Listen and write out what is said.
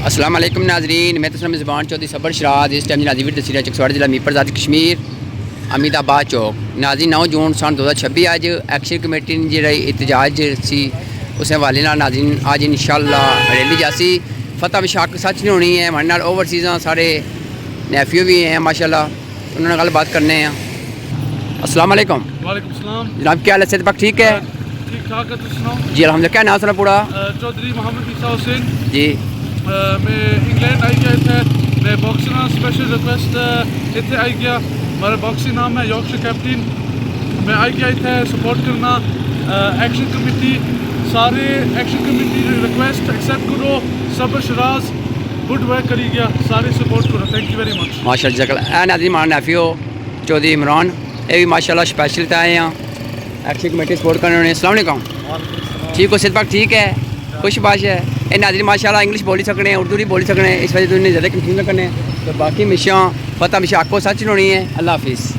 السلام علیکم ناظرین، میں تسلیم زبان چودھری صبر شراز اس ٹائم ناظرین تحصیل چکسواڑ ضلع میرپور آزاد کشمیر امید آباد چوک ناظرین 9 جون سن 2026 اج ایکشن کمیٹی نے جڑا احتجاج سی اس حوالے نال ناظرین اج انشاءاللہ ریلی جاسی فتح بشاک سچ نہیں ہونی ہے. ہمارے نال اوورسیزاں سارے نیفیو بھی ہیں ماشاءاللہ، انہوں نے گل بات کرنے ہیں. السلام علیکم. وعلیکم السلام جناب، کیا حال ہے؟ صحت پاک ٹھیک ہے؟ ٹھیک ٹھاک ہے. تو سناؤ جی الحمدللہ. کیا نام سنا پورا؟ چودھری محمد عیسیٰ حسین. جی میں انگلینڈ آئی گیا اتنے میں باکسنگ اسپیشل ریکویسٹ اتنے آئی گیا. میرا باکسنگ نام ہے یارکشائر کیپٹن. میں آئی گیا اتنے سپورٹ کرنا ایکشن کمیٹی. سارے ایکشن کمیٹی ریکویسٹ ایکسیپٹ کرو. صبر شراز گڈ ورک کری گیا، سارے سپورٹ کرو. Thank you very much. ماشاء اللہ جزاک اللہ. اے ناظرین ہمارا نیفیو چودھری عمران یہ بھی ماشاء اللہ اسپیشل پہ آئے ہیں ایکشن کمیٹی سپورٹ کرنے والے. السلام علیکم. ٹھیک ہو؟ صحت پاک ٹھیک ہے؟ خوش باش ہے. یہ ناظرین ماشاء اللہ انگلش بولی سکنے، اردو بھی بولی سکنے، اس وجہ سے انہیں زیادہ کنفیوژ نہ کرنے. تو باقی ہمیشہ فتح ہمیشہ آپ کو سچ ہونی ہے. اللہ حافظ.